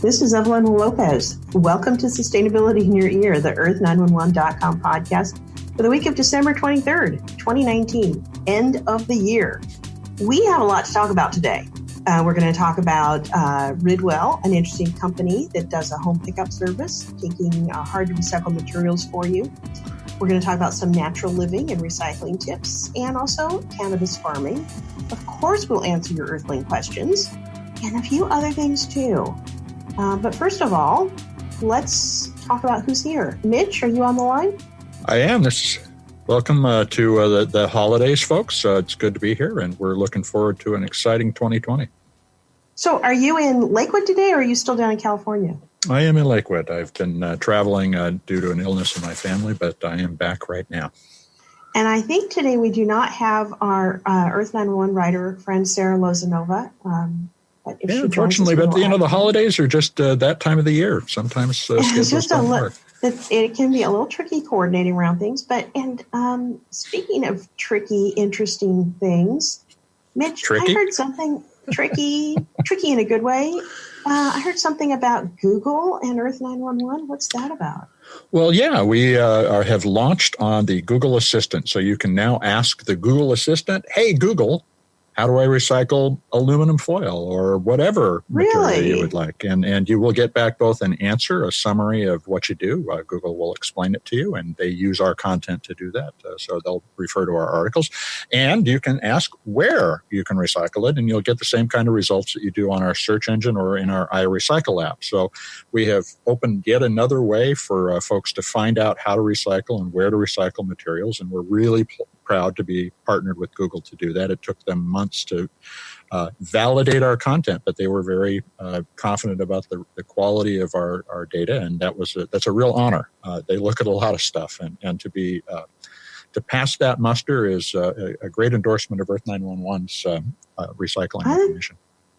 This is Evelyn Lopez. Welcome to Sustainability in Your Ear, the Earth911.com podcast for the week of December 23rd, 2019, end of the year. We have a lot to talk about today. We're going to talk about Ridwell, an interesting company that does a home pickup service, taking hard to recycle materials for you. We're going to talk about some natural living and recycling tips, and also cannabis farming. Of course, we'll answer your Earthling questions, and a few other things too. But first of all, let's talk about who's here. Mitch, are you on the line? I am. Welcome to the holidays, folks. It's good to be here, and we're looking forward to an exciting 2020. So are you in Lakewood today, or are you still down in California? I am in Lakewood. I've been traveling due to an illness in my family, but I am back right now. And I think today we do not have our Earth911 writer friend, Sarah Lozanova. Yeah, unfortunately, but the holidays are just that time of the year. Sometimes schedules don't work. It can be a little tricky coordinating around things. And speaking of tricky, interesting things, Mitch, I heard something tricky in a good way. I heard something about Google and Earth911. What's that about? Well, yeah, we have launched on the Google Assistant. So you can now ask the Google Assistant, hey, Google, how do I recycle aluminum foil or whatever material you would like? And you will get back both an answer, a summary of what you do. Google will explain it to you, and they use our content to do that. So they'll refer to our articles. And you can ask where you can recycle it, and you'll get the same kind of results that you do on our search engine or in our iRecycle app. So we have opened yet another way for folks to find out how to recycle and where to recycle materials, and we're really proud to be partnered with Google to do that. It took them months to validate our content, but they were very confident about the quality of our data, and that's a real honor. They look at a lot of stuff, and to pass that muster is a great endorsement of Earth911's recycling information.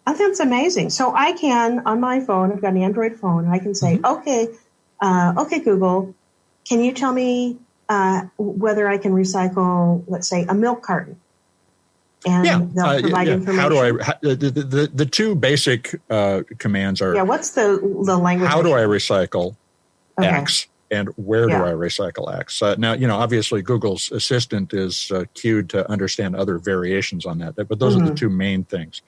I think it's amazing. So I can, on my phone, I've got an Android phone, and I can say, okay, Google, can you tell me whether I can recycle, let's say, a milk carton? And they'll provide information. How do the two basic commands are? Yeah, what's the language? How do I recycle X, and where do I recycle X? Now, obviously Google's Assistant is cued to understand other variations on that, but those are the two main things.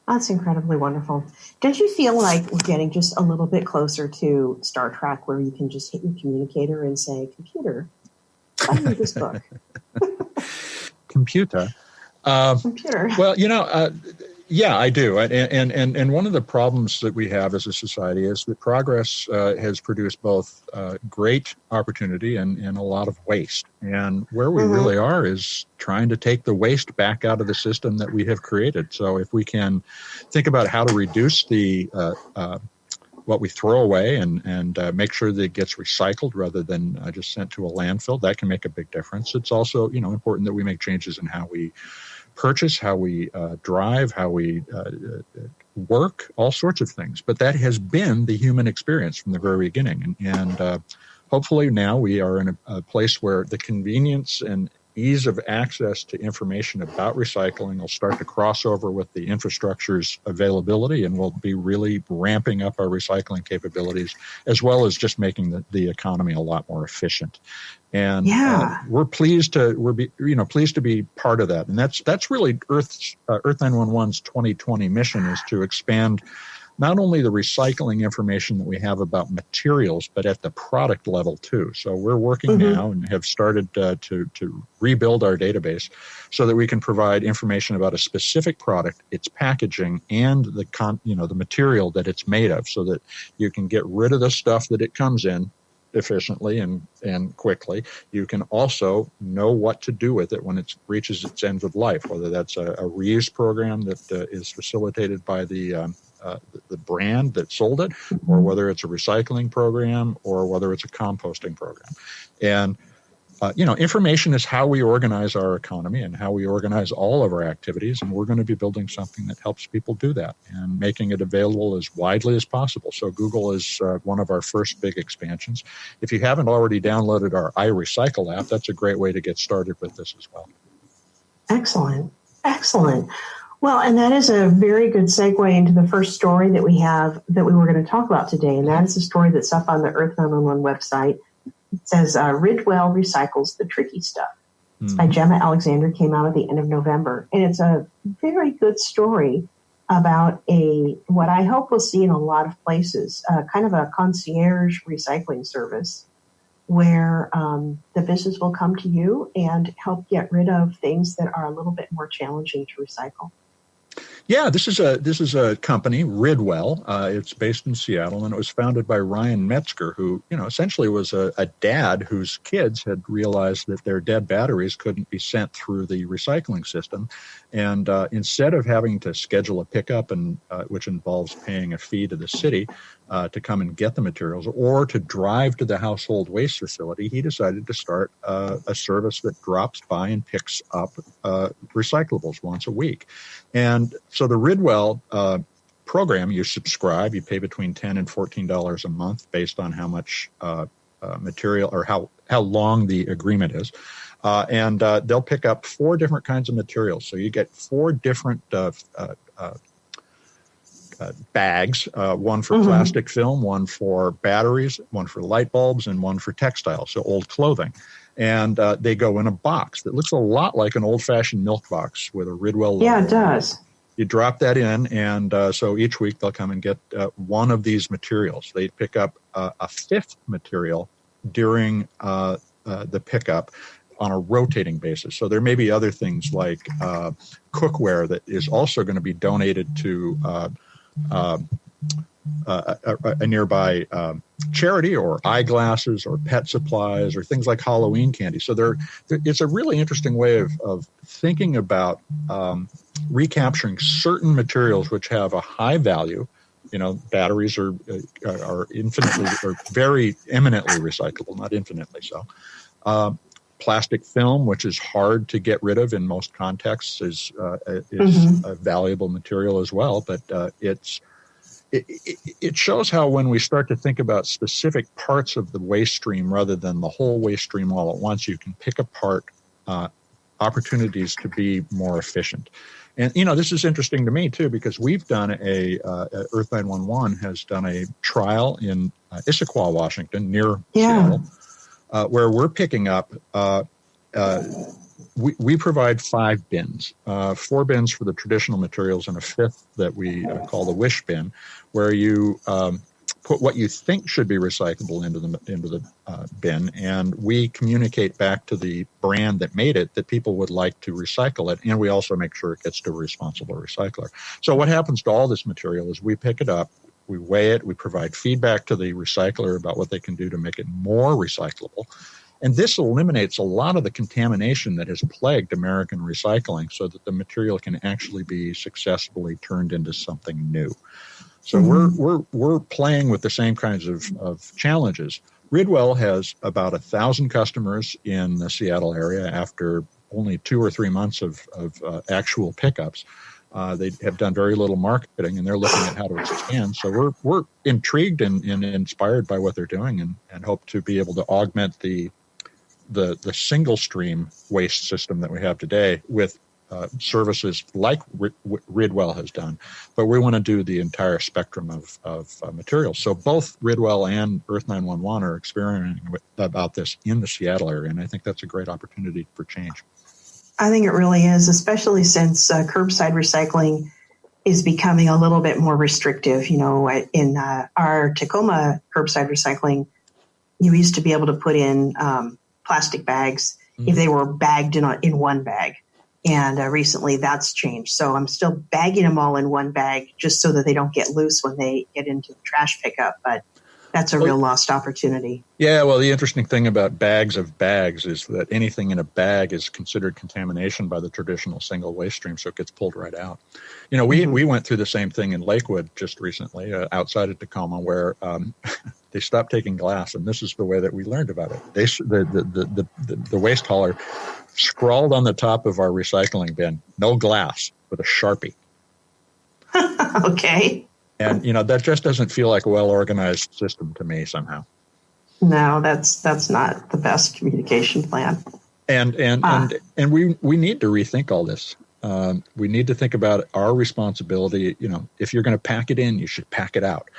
That's incredibly wonderful. Don't you feel like we're getting just a little bit closer to Star Trek, where you can just hit your communicator and say, computer, buy me this book? Computer. Well, yeah, I do. And one of the problems that we have as a society is that progress has produced both great opportunity and a lot of waste. And where we really are is trying to take the waste back out of the system that we have created. So if we can think about how to reduce what we throw away and make sure that it gets recycled rather than just sent to a landfill, that can make a big difference. It's also, important that we make changes in how we purchase, how we drive, how we work, all sorts of things. But that has been the human experience from the very beginning. And hopefully now we are in a place where the convenience and ease of access to information about recycling will start to cross over with the infrastructure's availability, and we'll be really ramping up our recycling capabilities, as well as just making the economy a lot more efficient. And we're pleased to be part of that. And that's really Earth911's 2020 mission, is to expand not only the recycling information that we have about materials, but at the product level too. So we're working now and have started to rebuild our database so that we can provide information about a specific product, its packaging, and the material that it's made of, so that you can get rid of the stuff that it comes in efficiently and quickly. You can also know what to do with it when it reaches its end of life, whether that's a reuse program that is facilitated by the brand that sold it, or whether it's a recycling program, or whether it's a composting program. And information is how we organize our economy and how we organize all of our activities, and we're going to be building something that helps people do that and making it available as widely as possible. So Google is one of our first big expansions. If you haven't already downloaded our iRecycle app, that's a great way to get started with this as well. Excellent. Well, and that is a very good segue into the first story that we have that we were going to talk about today. And that is a story that's up on the Earth911 website. It says, Ridwell recycles the tricky stuff. It's by Gemma Alexander, came out at the end of November. And it's a very good story about what I hope we'll see in a lot of places, kind of a concierge recycling service where the business will come to you and help get rid of things that are a little bit more challenging to recycle. Yeah, this is a company, Ridwell. It's based in Seattle, and it was founded by Ryan Metzger, who essentially was a dad whose kids had realized that their dead batteries couldn't be sent through the recycling system, and instead of having to schedule a pickup, and which involves paying a fee to the city to come and get the materials, or to drive to the household waste facility, he decided to start a service that drops by and picks up recyclables once a week. And so the Ridwell program, you subscribe, you pay between $10 and $14 a month based on how much material or how long the agreement is. And they'll pick up 4 different kinds of materials. So you get 4 different bags, one for plastic film, one for batteries, one for light bulbs, and one for textiles, so old clothing. And they go in a box that looks a lot like an old-fashioned milk box with a Ridwell logo. Yeah, it does. You drop that in, and so each week they'll come and get one of these materials. They pick up a 5th material during the pickup on a rotating basis. So there may be other things like cookware that is also going to be donated to a nearby charity, or eyeglasses, or pet supplies, or things like Halloween candy. So it's a really interesting way of thinking about recapturing certain materials which have a high value. Batteries are infinitely or very eminently recyclable, not infinitely so. Plastic film, which is hard to get rid of in most contexts, is a valuable material as well. But it shows how when we start to think about specific parts of the waste stream rather than the whole waste stream all at once, you can pick apart opportunities to be more efficient. And, this is interesting to me, too, because we've done Earth911 has done a trial in Issaquah, Washington, near Seattle, where we're picking up, we provide 5 bins, 4 bins for the traditional materials and a 5th that we call the wish bin, where you put what you think should be recyclable into the bin, and we communicate back to the brand that made it that people would like to recycle it, and we also make sure it gets to a responsible recycler. So what happens to all this material is we pick it up, we weigh it, we provide feedback to the recycler about what they can do to make it more recyclable. And this eliminates a lot of the contamination that has plagued American recycling so that the material can actually be successfully turned into something new. So we're playing with the same kinds of challenges. Ridwell has about 1,000 customers in the Seattle area after only 2 or 3 months of actual pickups. They have done very little marketing, and they're looking at how to expand. So we're intrigued and inspired by what they're doing, and hope to be able to augment the single stream waste system that we have today with services like Ridwell has done. But we want to do the entire spectrum of materials. So both Ridwell and Earth911 are experimenting about this in the Seattle area, and I think that's a great opportunity for change. I think it really is, especially since curbside recycling is becoming a little bit more restrictive. In our Tacoma curbside recycling, you used to be able to put in plastic bags if they were bagged in one bag. And recently that's changed. So I'm still bagging them all in one bag just so that they don't get loose when they get into the trash pickup. But that's a real lost opportunity. Yeah, well, the interesting thing about bags of bags is that anything in a bag is considered contamination by the traditional single waste stream, so it gets pulled right out. We went through the same thing in Lakewood just recently, outside of Tacoma, where they stopped taking glass, and this is the way that we learned about it. The waste hauler scrawled on the top of our recycling bin, "No glass," with a Sharpie. Okay. And, that just doesn't feel like a well-organized system to me somehow. No, that's not the best communication plan. And we need to rethink all this. We need to think about our responsibility. If you're going to pack it in, you should pack it out.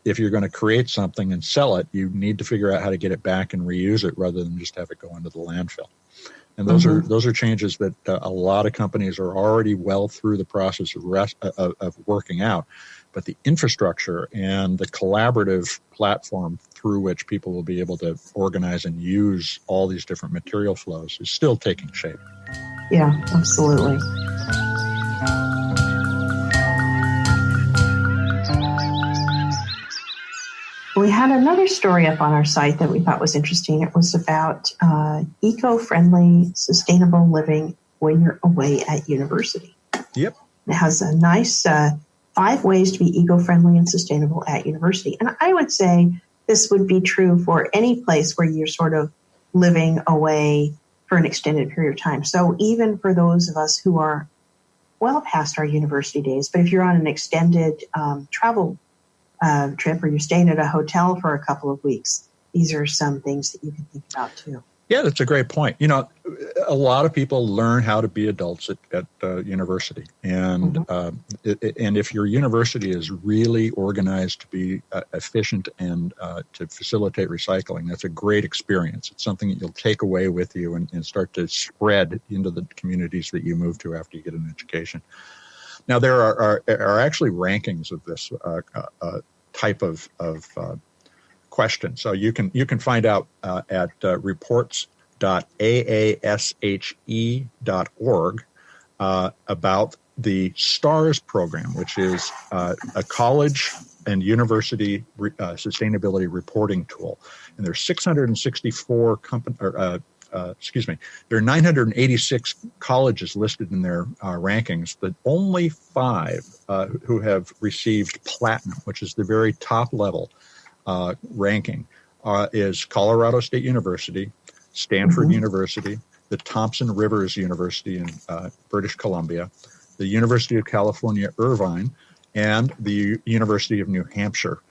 If you're going to create something and sell it, you need to figure out how to get it back and reuse it rather than just have it go into the landfill. And those are changes that a lot of companies are already well through the process of working out. But the infrastructure and the collaborative platform through which people will be able to organize and use all these different material flows is still taking shape. Yeah, absolutely. We had another story up on our site that we thought was interesting. It was about eco-friendly, sustainable living when you're away at university. Yep. It has a nice 5 ways to be eco-friendly and sustainable at university. And I would say this would be true for any place where you're sort of living away for an extended period of time. So even for those of us who are well past our university days, but if you're on an extended travel trip or you're staying at a hotel for a couple of weeks, these are some things that you can think about too. Yeah, that's a great point. A lot of people learn how to be adults at university. And and if your university is really organized to be efficient and to facilitate recycling, that's a great experience. It's something that you'll take away with you and start to spread into the communities that you move to after you get an education. Now, there are actually rankings of this type of question. So you can find out at reports.aashe.org about the STARS program, which is a college and university sustainability reporting tool. And there's 664 there are 986 colleges listed in their rankings, but only 5 who have received platinum, which is the very top level ranking, is Colorado State University, Stanford University, the Thompson Rivers University in British Columbia, the University of California, Irvine, and the University of New Hampshire.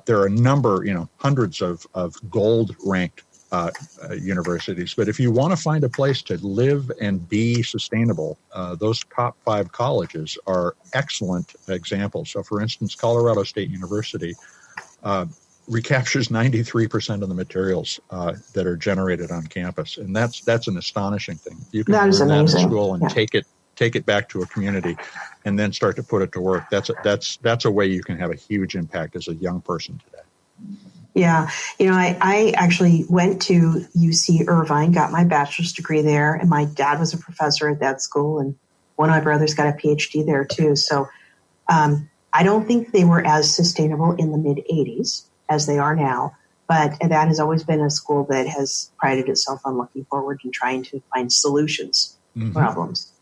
There are a number, hundreds of gold-ranked universities. But if you want to find a place to live and be sustainable, those top 5 colleges are excellent examples. So, for instance, Colorado State University recaptures 93% of the materials that are generated on campus, and that's an astonishing thing. You can learn that in school and take it back to a community, and then start to put it to work. That's a way you can have a huge impact as a young person today. Yeah. I actually went to UC Irvine, got my bachelor's degree there, and my dad was a professor at that school, and one of my brothers got a PhD there too. So I don't think they were as sustainable in the mid-'80s as they are now, but that has always been a school that has prided itself on looking forward and trying to find solutions to problems.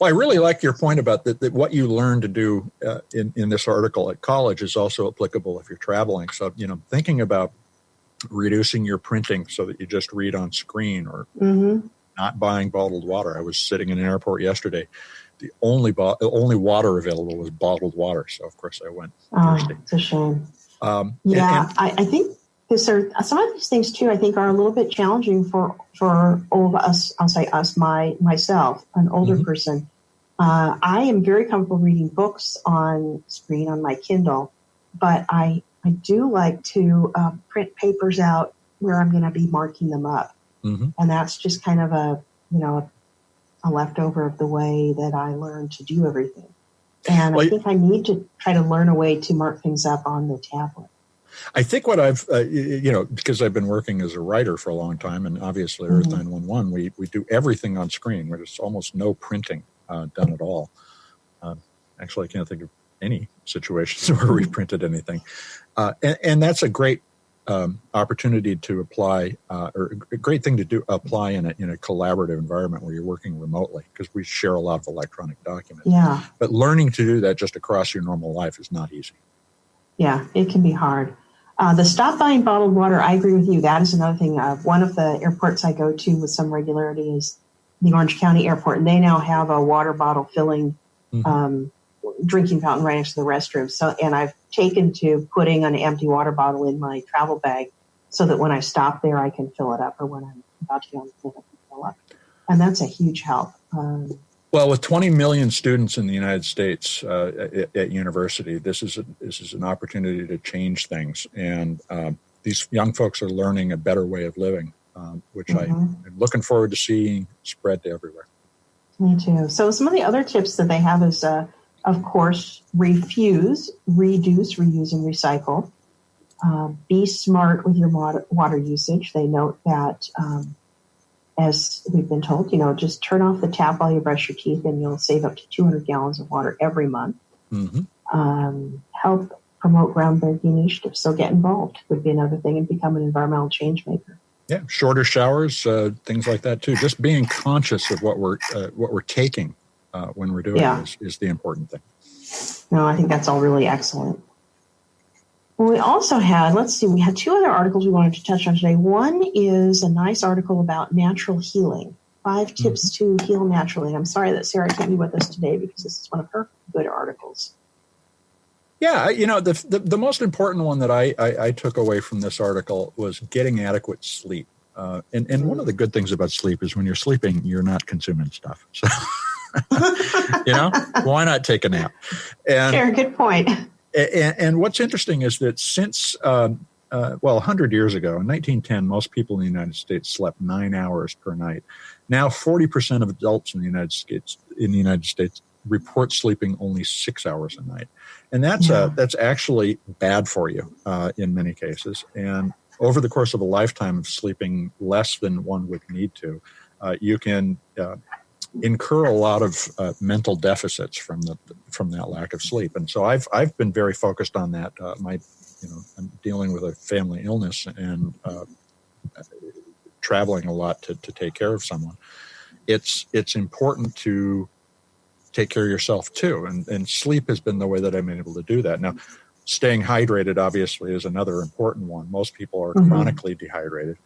Well, I really like your point about that what you learn to do in this article at college is also applicable if you're traveling. So, thinking about reducing your printing so that you just read on screen, or not buying bottled water. I was sitting in an airport yesterday. The only water available was bottled water. So, of course, I went thirsty. It's a shame. I think some of these things, too, I think are a little bit challenging for all of us. I'll say us, myself, an older person. I am very comfortable reading books on screen on my Kindle, but I do like to print papers out where I'm going to be marking them up. And that's just kind of a leftover of the way that I learned to do everything. And I think I need to try to learn a way to mark things up on the tablet. I think what I've, because I've been working as a writer for a long time, and obviously Earth911, we do everything on screen. There's almost no printing done at all. Actually, I can't think of any situations where we printed anything. And that's a great opportunity to apply, or a great thing to apply in a collaborative environment where you're working remotely, because we share a lot of electronic documents. Yeah. But learning to do that just across your normal life is not easy. Yeah, it can be hard. The stop buying bottled water, I agree with you. That is another thing. One of the airports I go to with some regularity is the Orange County Airport, and they now have a water bottle filling drinking fountain right next to the restroom. So, and I've taken to putting an empty water bottle in my travel bag so that when I stop there, I can fill it up, or when I'm about to go on the plane, I can fill up. And that's a huge help. Well, with 20 million students in the United States at university, this is an opportunity to change things, and these young folks are learning a better way of living, which I'm looking forward to seeing spread to everywhere. Me too. So some of the other tips that they have is, of course, refuse, reduce, reuse, and recycle. Be smart with your water usage. They note that, as we've been told, just turn off the tap while you brush your teeth and you'll save up to 200 gallons of water every month. Help promote groundbreaking initiatives. So get involved would be another thing, and become an environmental change maker. Yeah, shorter showers, things like that too. Just being conscious of what we're taking when we're doing this is the important thing. No, I think that's all really excellent. Well, we also had, we had two other articles we wanted to touch on today. One is a nice article about natural healing, 5 tips to heal naturally. I'm sorry that Sarah can't be with us today because this is one of her good articles. Yeah, the most important one that I took away from this article was getting adequate sleep. And one of the good things about sleep is when you're sleeping, you're not consuming stuff. So, why not take a nap? Sure, good point. And what's interesting is that since, 100 years ago, in 1910, most people in the United States slept 9 hours per night. Now, 40% of adults in the United States report sleeping only 6 hours a night. And that's actually bad for you in many cases. And over the course of a lifetime of sleeping less than one would need to, you can incur a lot of mental deficits from that lack of sleep. And so I've been very focused on that. I'm dealing with a family illness and traveling a lot to take care of someone. It's important to take care of yourself too. And sleep has been the way that I've been able to do that. Now, staying hydrated obviously is another important one. Most people are chronically dehydrated.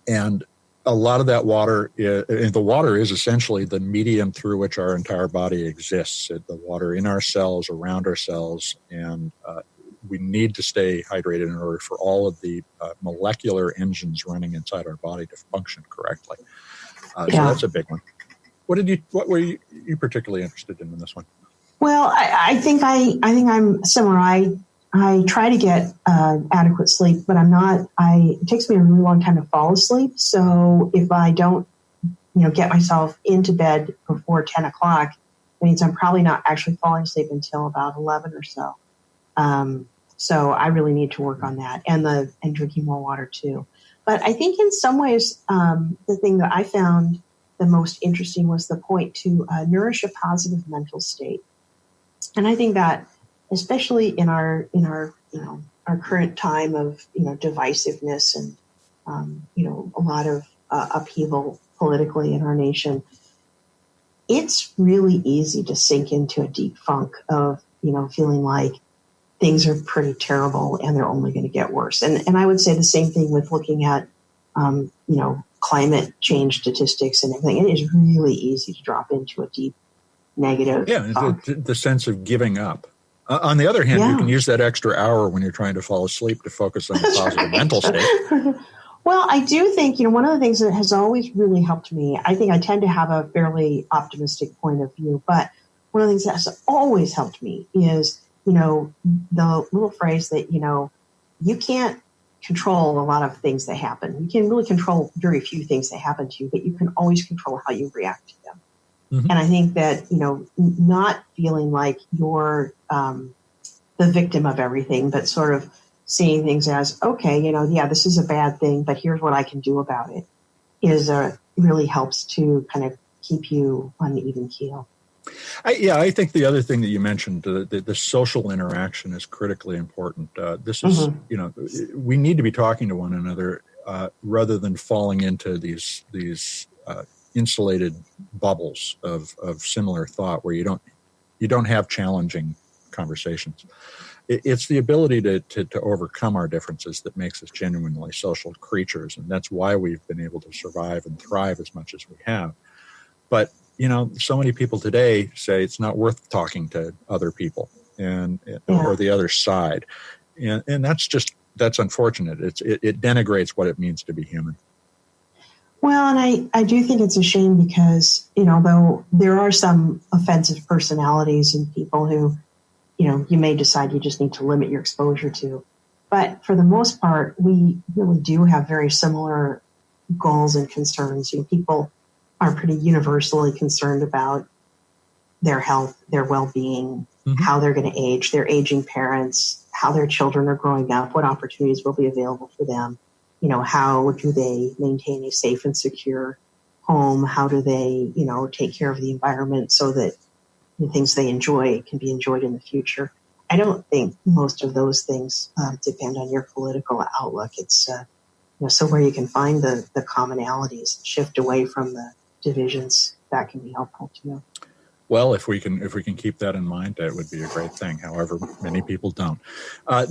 And a lot of that water, the water is essentially the medium through which our entire body exists. The water in our cells, around our cells, and we need to stay hydrated in order for all of the molecular engines running inside our body to function correctly. So that's a big one. What were you particularly interested in this one? Well, I think I'm similar. I try to get adequate sleep, but it takes me a really long time to fall asleep. So if I don't, get myself into bed before 10 o'clock, it means I'm probably not actually falling asleep until about 11 or so. So I really need to work on that, and drinking more water too. But I think in some ways, the thing that I found the most interesting was the point to nourish a positive mental state. And I think that, especially in our current time of divisiveness and a lot of upheaval politically in our nation, it's really easy to sink into a deep funk of feeling like things are pretty terrible and they're only going to get worse. And I would say the same thing with looking at climate change statistics and everything. It is really easy to drop into a deep negative funk. The sense of giving up. On the other hand, you can use that extra hour when you're trying to fall asleep to focus on the positive mental state. Well, I do think, one of the things that has always really helped me, I think I tend to have a fairly optimistic point of view, but one of the things that has always helped me is, the little phrase that, you can't control a lot of things that happen. You can really control very few things that happen to you, but you can always control how you react to them. Mm-hmm. And I think that, not feeling like you're the victim of everything, but sort of seeing things as, okay, this is a bad thing, but here's what I can do about it, really helps to kind of keep you on the even keel. I think the other thing that you mentioned, the social interaction is critically important. This is, we need to be talking to one another rather than falling into these insulated bubbles of similar thought where you don't have challenging conversations. It's the ability to overcome our differences that makes us genuinely social creatures, and that's why we've been able to survive and thrive as much as we have. But so many people today say it's not worth talking to other people or the other side, and that's unfortunate. It denigrates what it means to be human. Well, and I do think it's a shame because, though there are some offensive personalities and people who, you may decide you just need to limit your exposure to. But for the most part, we really do have very similar goals and concerns. People are pretty universally concerned about their health, their well-being, how they're going to age, their aging parents, how their children are growing up, what opportunities will be available for them. How do they maintain a safe and secure home? How do they, take care of the environment so that the things they enjoy can be enjoyed in the future? I don't think most of those things depend on your political outlook. It's so where you can find the commonalities, shift away from the divisions, that can be helpful too. Well, if we can keep that in mind, that would be a great thing. However, many people don't. I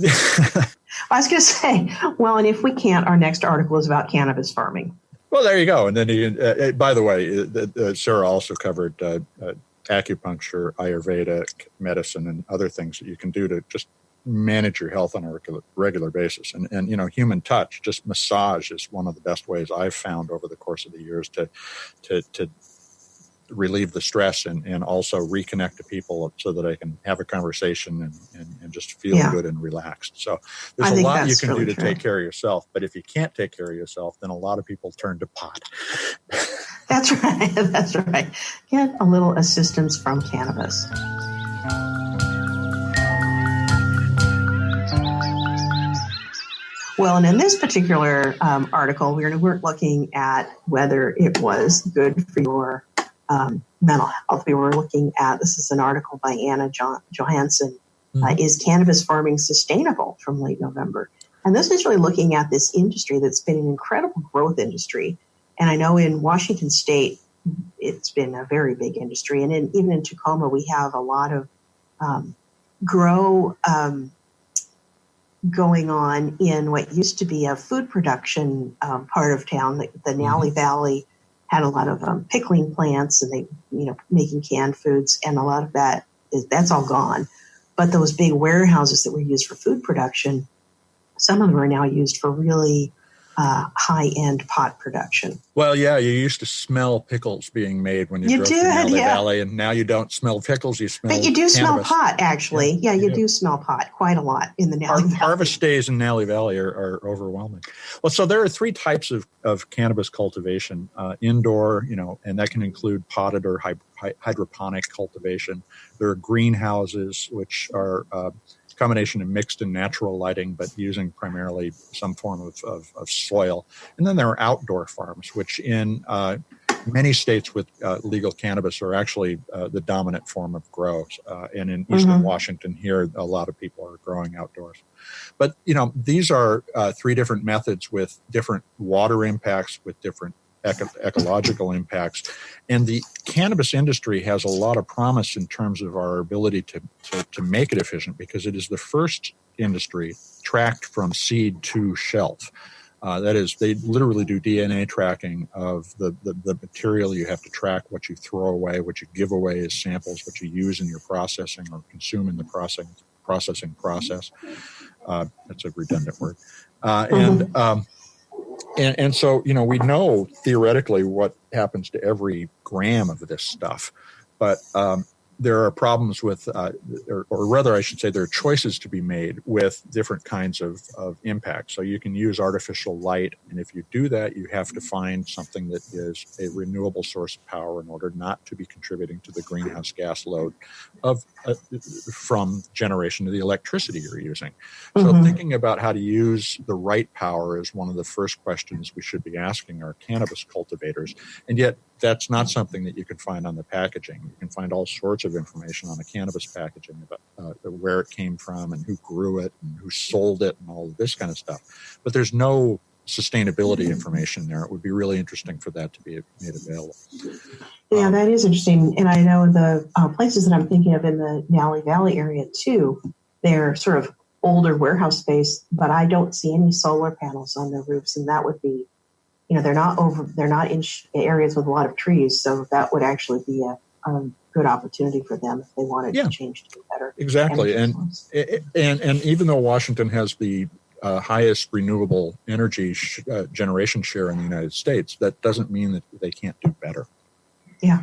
was going to say, well, and if we can't, our next article is about cannabis farming. Well, there you go. And then, by the way, Sarah also covered acupuncture, Ayurvedic medicine, and other things that you can do to just manage your health on a regular basis. And human touch, just massage, is one of the best ways I've found over the course of the years to relieve the stress and also reconnect to people so that I can have a conversation and just feel good and relaxed. So there's a lot you can do to take care of yourself. But if you can't take care of yourself, then a lot of people turn to pot. That's right. That's right. Get a little assistance from cannabis. Well, and in this particular article, we weren't looking at whether it was good for your mental health. We were looking at, this is an article by Anna Johansson, Is Cannabis Farming Sustainable, from late November. And this is really looking at this industry that's been an incredible growth industry. And I know in Washington State, it's been a very big industry. And even in Tacoma, we have a lot of grow going on in what used to be a food production part of town. The Nally Valley had a lot of pickling plants, and they, making canned foods, and a lot of that's all gone. But those big warehouses that were used for food production, some of them are now used for really high-end pot production. Well, yeah, you used to smell pickles being made when you drove through Nally Valley, and now you don't smell pickles, you smell But you do cannabis. Smell pot, actually. Yeah, you do smell pot quite a lot in the Nally Valley. Harvest days in Nally Valley are overwhelming. Well, so there are three types of cannabis cultivation, indoor, and that can include potted or hydroponic cultivation. There are greenhouses, which are combination of mixed and natural lighting, but using primarily some form of soil. And then there are outdoor farms, which in many states with legal cannabis are actually the dominant form of grow. And in Eastern Washington here, a lot of people are growing outdoors. But, these are three different methods with different water impacts, with different ecological impacts. And the cannabis industry has a lot of promise in terms of our ability to make it efficient, because it is the first industry tracked from seed to shelf. That is, they literally do DNA tracking of the material you have to track, what you throw away, what you give away as samples, what you use in your processing or consume in the processing process. That's a redundant word. And so, we know theoretically what happens to every gram of this stuff, but there are problems with, or rather I should say there are choices to be made with different kinds of impact. So you can use artificial light, and if you do that, you have to find something that is a renewable source of power in order not to be contributing to the greenhouse gas load from generation of the electricity you're using. So thinking about how to use the right power is one of the first questions we should be asking our cannabis cultivators. And yet that's not something that you can find on the packaging. You can find all sorts of information on the cannabis packaging about where it came from and who grew it and who sold it and all of this kind of stuff. But there's no sustainability information there. It would be really interesting for that to be made available. Yeah, that is interesting. And I know the places that I'm thinking of in the Nally Valley area too, they're sort of older warehouse space, but I don't see any solar panels on their roofs, and that would be, they're not in areas with a lot of trees, so that would actually be a good opportunity for them if they wanted to change to better. Exactly, and even though Washington has the highest renewable energy generation share in the United States, that doesn't mean that they can't do better. Yeah.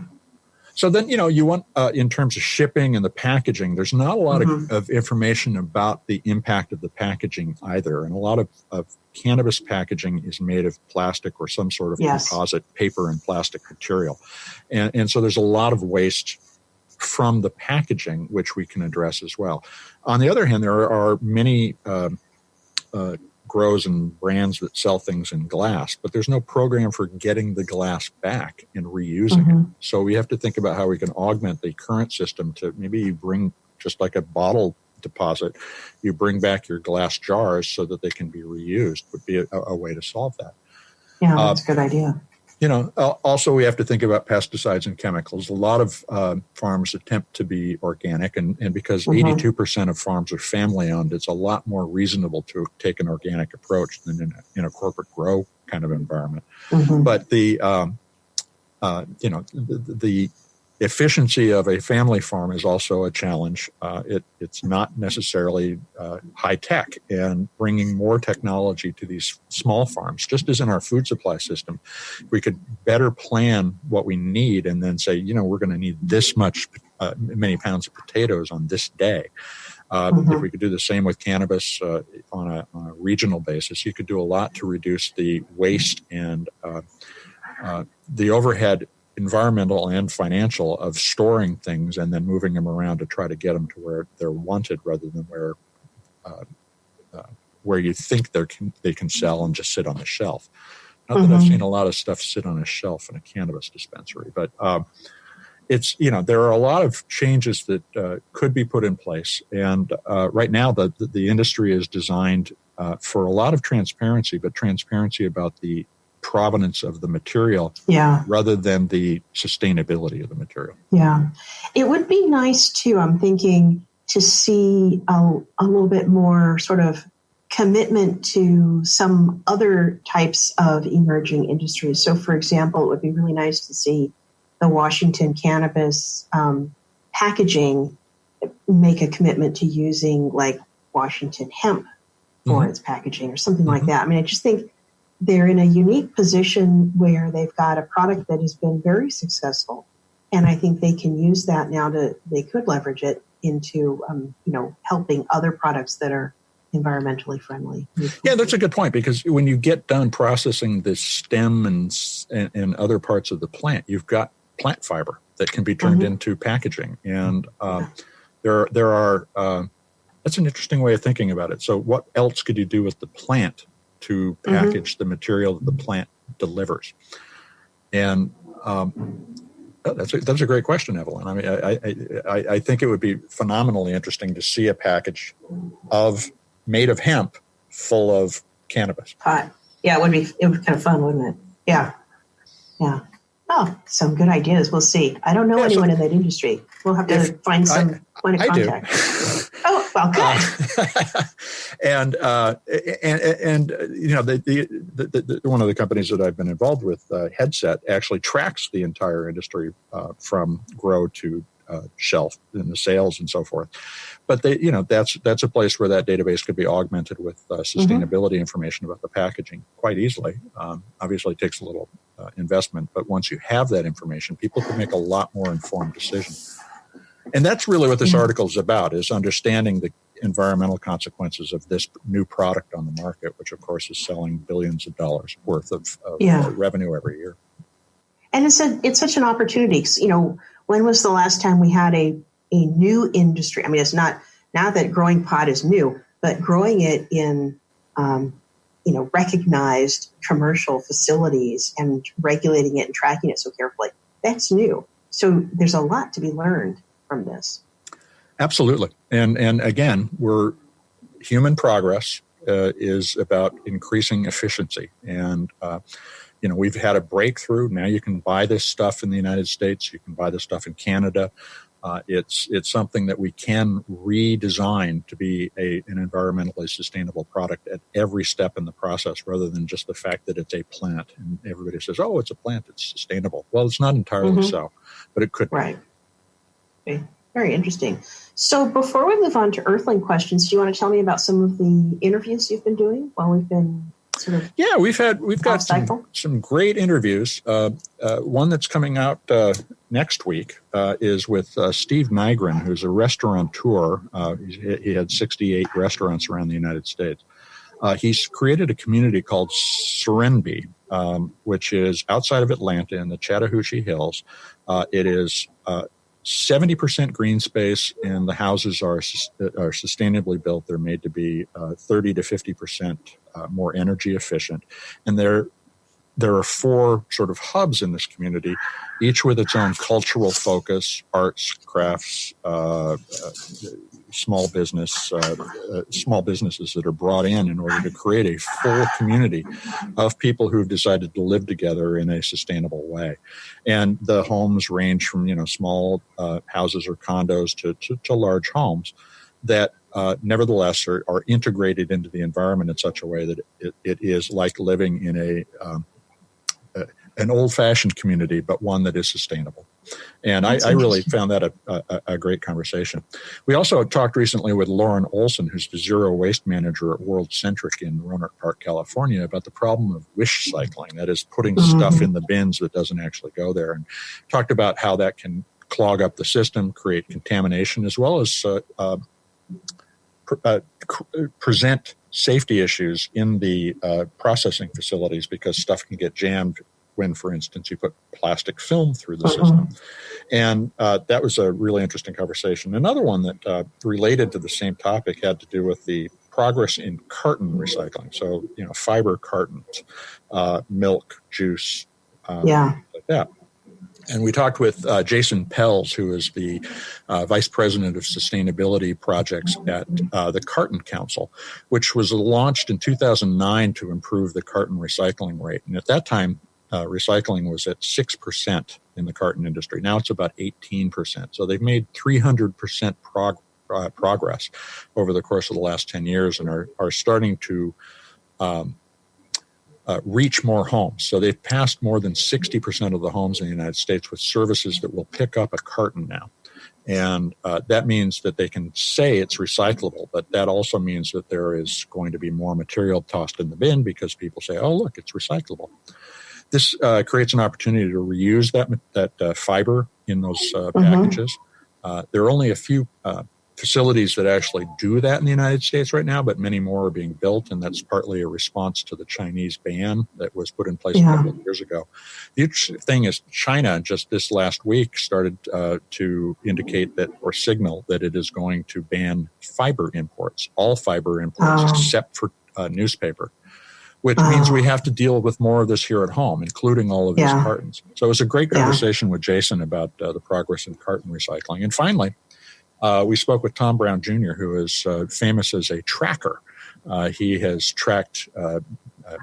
So then, you want, in terms of shipping and the packaging, there's not a lot of information about the impact of the packaging either. And a lot of cannabis packaging is made of plastic or some sort of composite paper and plastic material. And so there's a lot of waste from the packaging, which we can address as well. On the other hand, there are many grows and brands that sell things in glass, but there's no program for getting the glass back and reusing it. So we have to think about how we can augment the current system to maybe you bring, just like a bottle deposit, you bring back your glass jars so that they can be reused would be a way to solve that. Yeah, that's a good idea. Also we have to think about pesticides and chemicals. A lot of farms attempt to be organic, and because 82% of farms are family-owned, it's a lot more reasonable to take an organic approach than in a corporate grow kind of environment. But the efficiency of a family farm is also a challenge. It's not necessarily high tech, and bringing more technology to these small farms, just as in our food supply system, we could better plan what we need and then say, we're going to need this many pounds of potatoes on this day. If we could do the same with cannabis on a regional basis, you could do a lot to reduce the waste and the overhead, environmental and financial, of storing things and then moving them around to try to get them to where they're wanted rather than where you think they can sell and just sit on the shelf. Not that I've seen a lot of stuff sit on a shelf in a cannabis dispensary, but it's, there are a lot of changes that could be put in place. And right now the industry is designed for a lot of transparency, but transparency about the provenance of the material rather than the sustainability of the material. Yeah. It would be nice too, I'm thinking, to see a little bit more sort of commitment to some other types of emerging industries. So for example, it would be really nice to see the Washington Cannabis Packaging make a commitment to using like Washington hemp for its packaging or something like that. I mean, I just think they're in a unique position where they've got a product that has been very successful. And I think they can use that now they could leverage it into, helping other products that are environmentally friendly. Yeah, that's a good point, because when you get done processing the stem and other parts of the plant, you've got plant fiber that can be turned into packaging. And there are, that's an interesting way of thinking about it. So what else could you do with the plant to package the material that the plant delivers? And that's a great question, Evelyn. I mean, I think it would be phenomenally interesting to see a package made of hemp full of cannabis. Yeah, it would be kind of fun, wouldn't it? Yeah. Oh, some good ideas. We'll see. I don't know anyone in that industry. We'll have to find some point of contact. Oh, well, good. And one of the companies that I've been involved with, Headset, actually tracks the entire industry from grow to shelf in the sales and so forth. But that's a place where that database could be augmented with sustainability information about the packaging quite easily. Obviously, it takes a little investment, but once you have that information, people can make a lot more informed decisions. And that's really what this article is about, is understanding the environmental consequences of this new product on the market, which of course is selling billions of dollars worth of revenue every year. And it's such an opportunity. When was the last time we had a new industry? I mean, it's not that growing pot is new, but growing it in recognized commercial facilities and regulating it and tracking it so carefully, that's new. So there's a lot to be learned from this. Absolutely. And again, human progress is about increasing efficiency. And, we've had a breakthrough. Now you can buy this stuff in the United States. You can buy this stuff in Canada. It's something that we can redesign to be an environmentally sustainable product at every step in the process, rather than just the fact that it's a plant. And everybody says, oh, it's a plant, it's sustainable. Well, it's not entirely so, but it could be. Right. Very interesting. So before we move on to Earthling questions, do you want to tell me about some of the interviews you've been doing while we've been sort of we've got some great interviews. One that's coming out next week is with Steve Nygren, who's a restaurateur. He had 68 restaurants around the United States. He's created a community called Serenbe, which is outside of Atlanta in the Chattahoochee Hills. It is 70% green space, and the houses are sustainably built. They're made to be 30 to 50% more energy efficient. And there are 4 sort of hubs in this community, each with its own cultural focus: arts, crafts, small businesses that are brought in order to create a full community of people who've decided to live together in a sustainable way. And the homes range from, small houses or condos to large homes that nevertheless are integrated into the environment in such a way that it is like living in an old-fashioned community, but one that is sustainable. And I really found that a great conversation. We also talked recently with Lauren Olson, who's the zero waste manager at World Centric in Roanoke Park, California, about the problem of wish cycling, that is putting stuff in the bins that doesn't actually go there, and talked about how that can clog up the system, create contamination, as well as present safety issues in the processing facilities, because stuff can get jammed when, for instance, you put plastic film through the system. And that was a really interesting conversation. Another one that related to the same topic had to do with the progress in carton recycling. So, fiber cartons, milk, juice, like that. And we talked with Jason Pells, who is the Vice President of Sustainability Projects at the Carton Council, which was launched in 2009 to improve the carton recycling rate. And at that time, recycling was at 6% in the carton industry. Now it's about 18%. So they've made 300% progress over the course of the last 10 years and are starting to reach more homes. So they've passed more than 60% of the homes in the United States with services that will pick up a carton now. And that means that they can say it's recyclable, but that also means that there is going to be more material tossed in the bin because people say, oh, look, it's recyclable. This creates an opportunity to reuse that fiber in those packages. There are only a few facilities that actually do that in the United States right now, but many more are being built, and that's partly a response to the Chinese ban that was put in place a couple of years ago. The interesting thing is China just this last week started to indicate that, or signal that it is going to ban fiber imports, all fiber imports except for newspaper, which means we have to deal with more of this here at home, including all of these cartons. So it was a great conversation with Jason about the progress in carton recycling. And finally, we spoke with Tom Brown Jr., who is famous as a tracker. He has tracked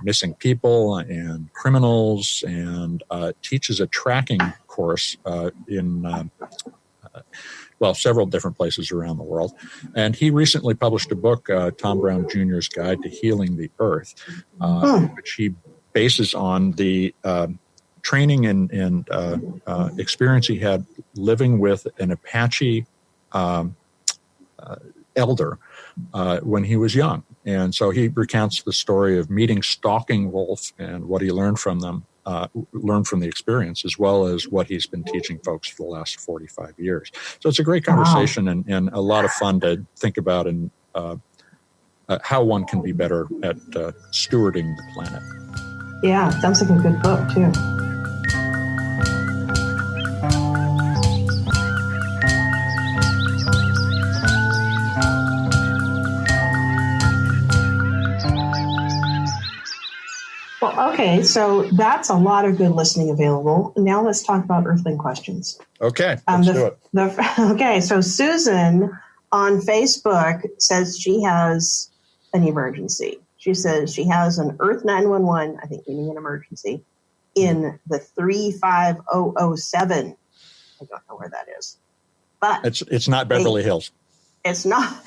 missing people and criminals and teaches a tracking course in several different places around the world. And he recently published a book, Tom Brown Jr.'s Guide to Healing the Earth, which he bases on the training and experience he had living with an Apache elder when he was young. And so he recounts the story of meeting Stalking Wolf and what he learned from them, learned from the experience, as well as what he's been teaching folks for the last 45 years. So it's a great conversation and a lot of fun to think about and how one can be better at stewarding the planet. Yeah, sounds like a good book, too. Well, okay, so that's a lot of good listening available. Now let's talk about Earthling questions. Okay, let's do it. Okay, so Susan on Facebook says she has an emergency. She says she has an Earth911, I think meaning an emergency, in the 35007. I don't know where that is. But it's not Beverly Hills. It's not.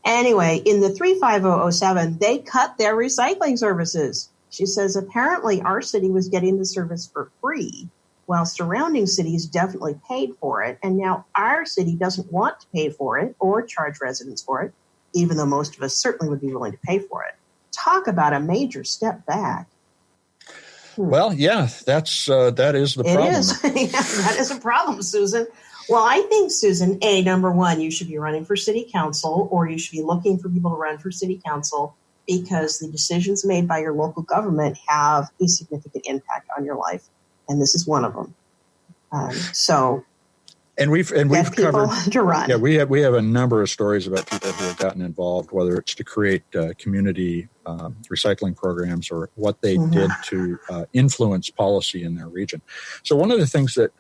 Anyway, in the 35007, they cut their recycling services. She says apparently our city was getting the service for free, while surrounding cities definitely paid for it. And now our city doesn't want to pay for it or charge residents for it, even though most of us certainly would be willing to pay for it. Talk about a major step back. Well, yeah, that is the problem. It is. Yeah, that is a problem, Susan. Well, I think, Susan, number one, you should be running for city council, or you should be looking for people to run for city council, because the decisions made by your local government have a significant impact on your life, and this is one of them. And we've covered to run. Yeah, we have a number of stories about people who have gotten involved, whether it's to create community recycling programs or what they did to influence policy in their region. So one of the things that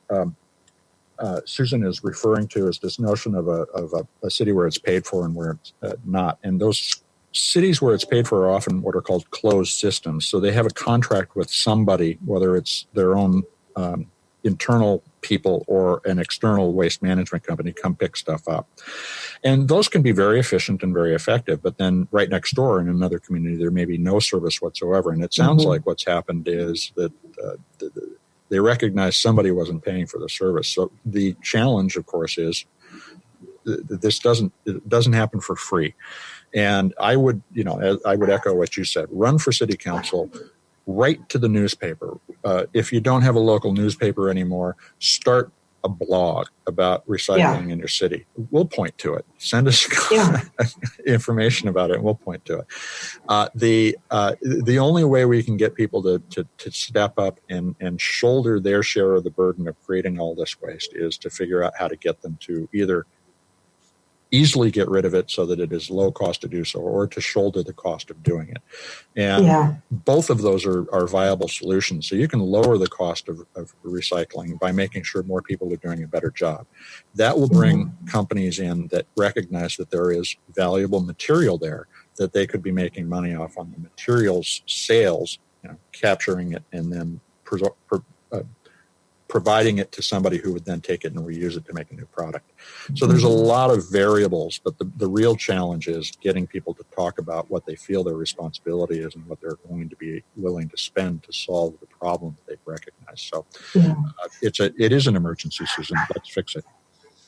Susan is referring to is this notion of a city where it's paid for and where it's not. And those cities where it's paid for are often what are called closed systems. So they have a contract with somebody, whether it's their own internal people or an external waste management company, come pick stuff up. And those can be very efficient and very effective, but then right next door in another community, there may be no service whatsoever. And it sounds like what's happened is that they recognize somebody wasn't paying for the service. So the challenge, of course, is this doesn't happen for free. And I would echo what you said. Run for city council. Write to the newspaper. If you don't have a local newspaper anymore, start a blog about recycling in your city. We'll point to it. Send us information about it, and we'll point to it. The only way we can get people to step up and shoulder their share of the burden of creating all this waste is to figure out how to get them to either easily get rid of it so that it is low cost to do so, or to shoulder the cost of doing it. And both of those are viable solutions. So you can lower the cost of recycling by making sure more people are doing a better job. That will bring companies in that recognize that there is valuable material there that they could be making money off on the materials sales, capturing it and then providing it to somebody who would then take it and reuse it to make a new product. So there's a lot of variables, but the real challenge is getting people to talk about what they feel their responsibility is and what they're going to be willing to spend to solve the problem that they've recognized. So it is an emergency, Susan. Let's fix it.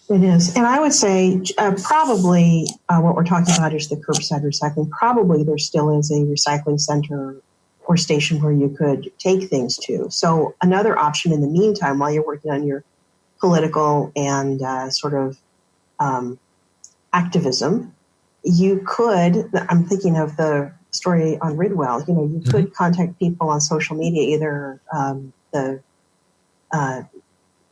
It is. And I would say probably what we're talking about is the curbside recycling. Probably there still is a recycling center or station where you could take things to. So another option in the meantime, while you're working on your political and activism, you could, I'm thinking of the story on Ridwell, you could contact people on social media, either the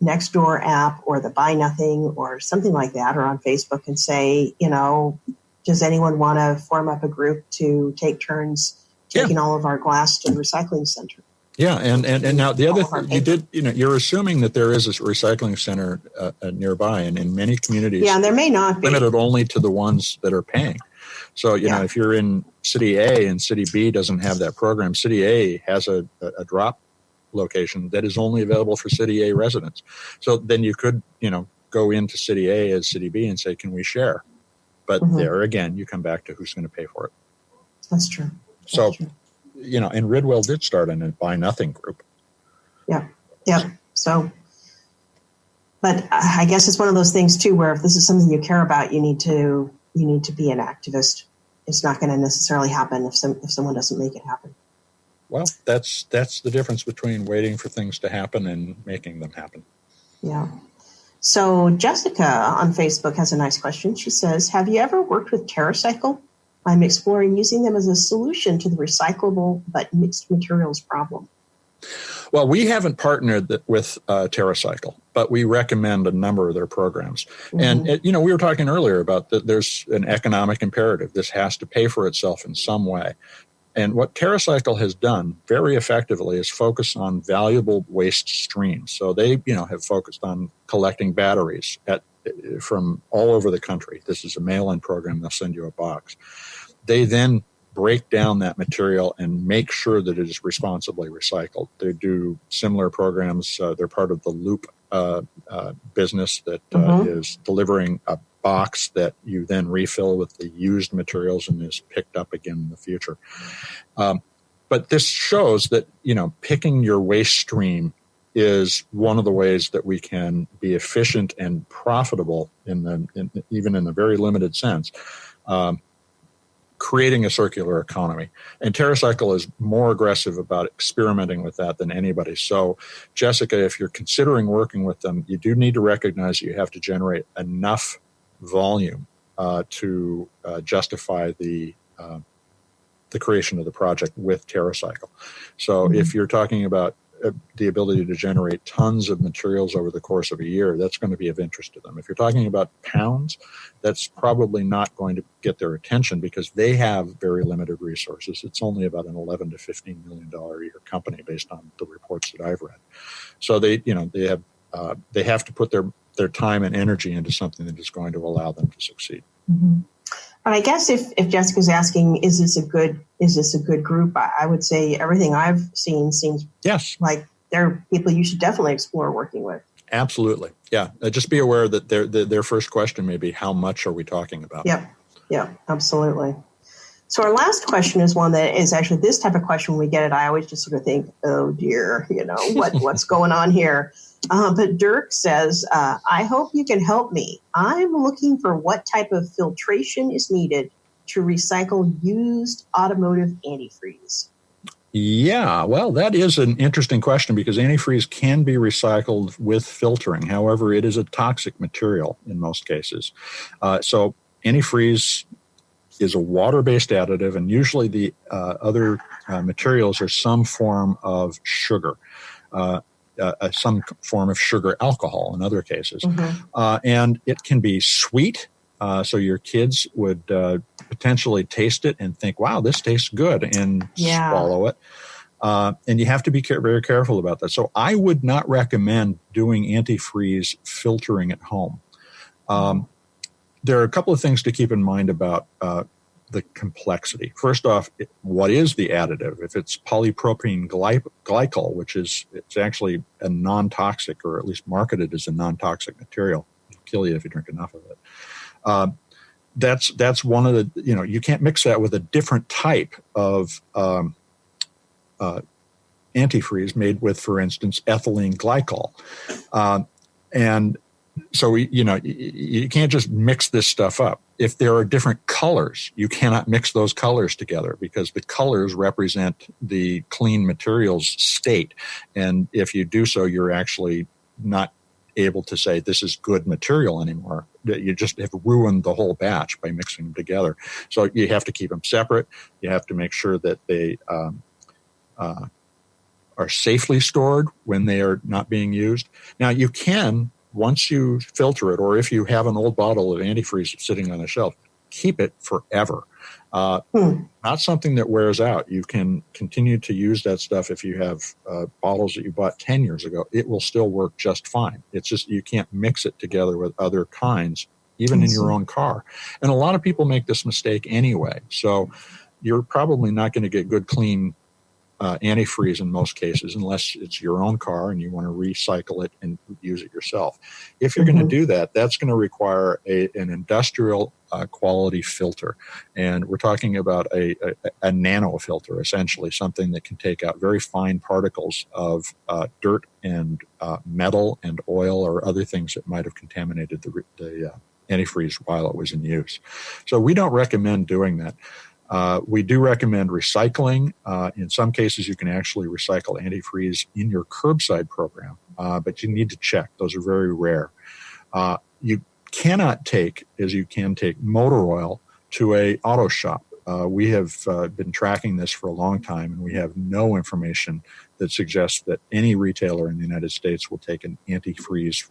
Nextdoor app or the Buy Nothing or something like that, or on Facebook and say, does anyone want to form up a group to take turns taking all of our glass to the recycling center? Yeah, and now the other thing you're assuming that there is a recycling center nearby, and in many communities, and there may not be limited only to the ones that are paying. So if you're in City A and City B doesn't have that program, City A has a drop location that is only available for City A residents. So then you could go into City A as City B and say, can we share? But there again, you come back to who's going to pay for it. That's true. So, and Ridwell did start in a Buy Nothing group. Yeah. So, but I guess it's one of those things too, where if this is something you care about, you need to be an activist. It's not going to necessarily happen if someone doesn't make it happen. Well, that's the difference between waiting for things to happen and making them happen. Yeah. So Jessica on Facebook has a nice question. She says, have you ever worked with TerraCycle? I'm exploring using them as a solution to the recyclable but mixed materials problem. Well, we haven't partnered with TerraCycle, but we recommend a number of their programs. And, we were talking earlier about that there's an economic imperative. This has to pay for itself in some way. And what TerraCycle has done very effectively is focus on valuable waste streams. So they, have focused on collecting batteries from all over the country. This is a mail-in program. They'll send you a box. They then break down that material and make sure that it is responsibly recycled. They do similar programs. They're part of the Loop business that is delivering a box that you then refill with the used materials and is picked up again in the future. But this shows that, picking your waste stream is one of the ways that we can be efficient and profitable even in the very limited sense, creating a circular economy. And TerraCycle is more aggressive about experimenting with that than anybody. So, Jessica, if you're considering working with them, you do need to recognize that you have to generate enough volume to justify the creation of the project with TerraCycle. So if you're talking about the ability to generate tons of materials over the course of a year, that's going to be of interest to them. If you're talking about pounds, that's probably not going to get their attention because they have very limited resources. It's only about an $11 to $15 million a year company based on the reports that I've read. So they have to put their time and energy into something that is going to allow them to succeed. Mm-hmm. But I guess if Jessica's asking, is this a good group? I would say everything I've seen seems like they're people you should definitely explore working with. Absolutely. Yeah. Just be aware that their first question may be, how much are we talking about? Yep, absolutely. So our last question is one that is actually this type of question when we get it, I always just sort of think, oh dear, what's going on here? But Dirk says, I hope you can help me. I'm looking for what type of filtration is needed to recycle used automotive antifreeze. Yeah, well, that is an interesting question because antifreeze can be recycled with filtering. However, it is a toxic material in most cases. So antifreeze is a water-based additive, and usually the other materials are some form of sugar. Some form of sugar alcohol in other cases. Mm-hmm. And it can be sweet, so your kids would potentially taste it and think, wow, this tastes good, and swallow it. And you have to be very careful about that. So I would not recommend doing antifreeze filtering at home. There are a couple of things to keep in mind about the complexity. First off, what is the additive? If it's polypropylene glycol, it's actually a non-toxic, or at least marketed as a non-toxic material, it'll kill you if you drink enough of it. That's one of the, you can't mix that with a different type of antifreeze made with, for instance, ethylene glycol. And so you can't just mix this stuff up. If there are different colors, you cannot mix those colors together because the colors represent the clean materials state. And if you do so, you're actually not able to say this is good material anymore. You just have ruined the whole batch by mixing them together. So you have to keep them separate. You have to make sure that they are safely stored when they are not being used. Now, you can, once you filter it, or if you have an old bottle of antifreeze sitting on a shelf, keep it forever. Not something that wears out. You can continue to use that stuff if you have bottles that you bought 10 years ago. It will still work just fine. It's just you can't mix it together with other kinds, even in your own car. And a lot of people make this mistake anyway. So you're probably not going to get good, clean antifreeze in most cases, unless it's your own car and you want to recycle it and use it yourself. If you're going to do that, that's going to require an industrial quality filter. And we're talking about a nano filter, essentially, something that can take out very fine particles of dirt and metal and oil or other things that might have contaminated the antifreeze while it was in use. So we don't recommend doing that. We do recommend recycling. In some cases, you can actually recycle antifreeze in your curbside program, but you need to check. Those are very rare. You cannot take, as you can take, motor oil to a auto shop. We have been tracking this for a long time, and we have no information that suggests that any retailer in the United States will take an antifreeze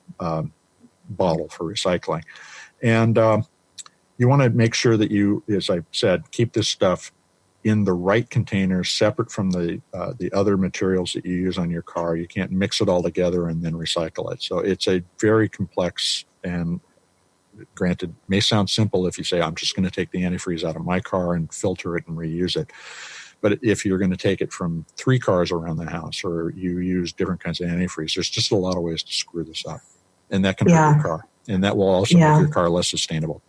bottle for recycling. And you want to make sure that you, as I said, keep this stuff in the right containers, separate from the other materials that you use on your car. You can't mix it all together and then recycle it. So it's a very complex, and granted, may sound simple if you say, I'm just going to take the antifreeze out of my car and filter it and reuse it. But if you're going to take it from 3 cars around the house, or you use different kinds of antifreeze, there's just a lot of ways to screw this up. And that can hurt your car. And that will also make your car less sustainable.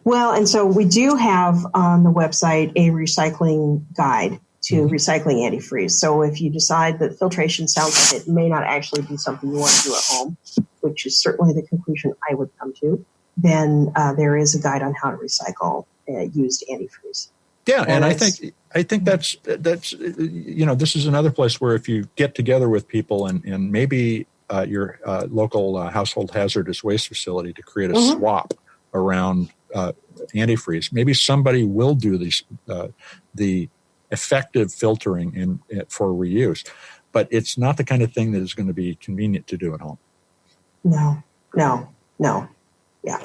Well, and so we do have on the website a recycling guide to recycling antifreeze. So if you decide that filtration sounds like it may not actually be something you want to do at home, which is certainly the conclusion I would come to, then there is a guide on how to recycle used antifreeze. Yeah, and I think that's this is another place where if you get together with people and maybe your local household hazardous waste facility to create a swap around antifreeze, maybe somebody will do the effective filtering for reuse, but it's not the kind of thing that is going to be convenient to do at home. No. Yeah.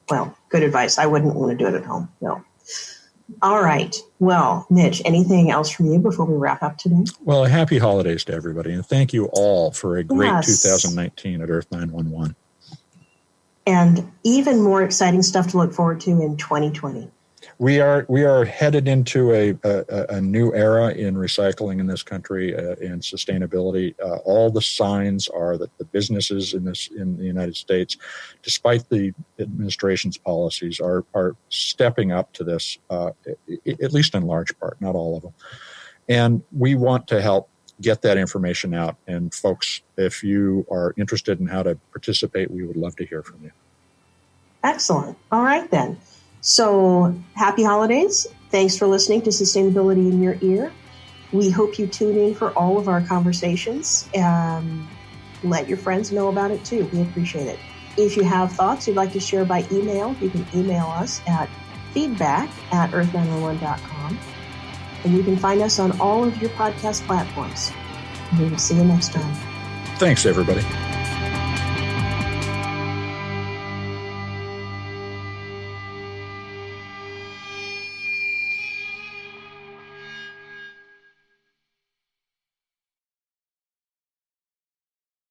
Well, good advice. I wouldn't want to do it at home. No. All right. Well, Mitch, anything else from you before we wrap up today? Well, happy holidays to everybody, and thank you all for a great 2019 at Earth911. And even more exciting stuff to look forward to in 2020. We are headed into a new era in recycling in this country and sustainability. All the signs are that the businesses in the United States, despite the administration's policies, are stepping up to this, at least in large part, not all of them. And we want to help get that information out. And folks, if you are interested in how to participate, we would love to hear from you. Excellent. All right, then. So happy holidays. Thanks for listening to Sustainability in Your Ear. We hope you tune in for all of our conversations and let your friends know about it too. We appreciate it. If you have thoughts you'd like to share by email, you can email us at feedback@earth911.com. And you can find us on all of your podcast platforms. We will see you next time. Thanks, everybody.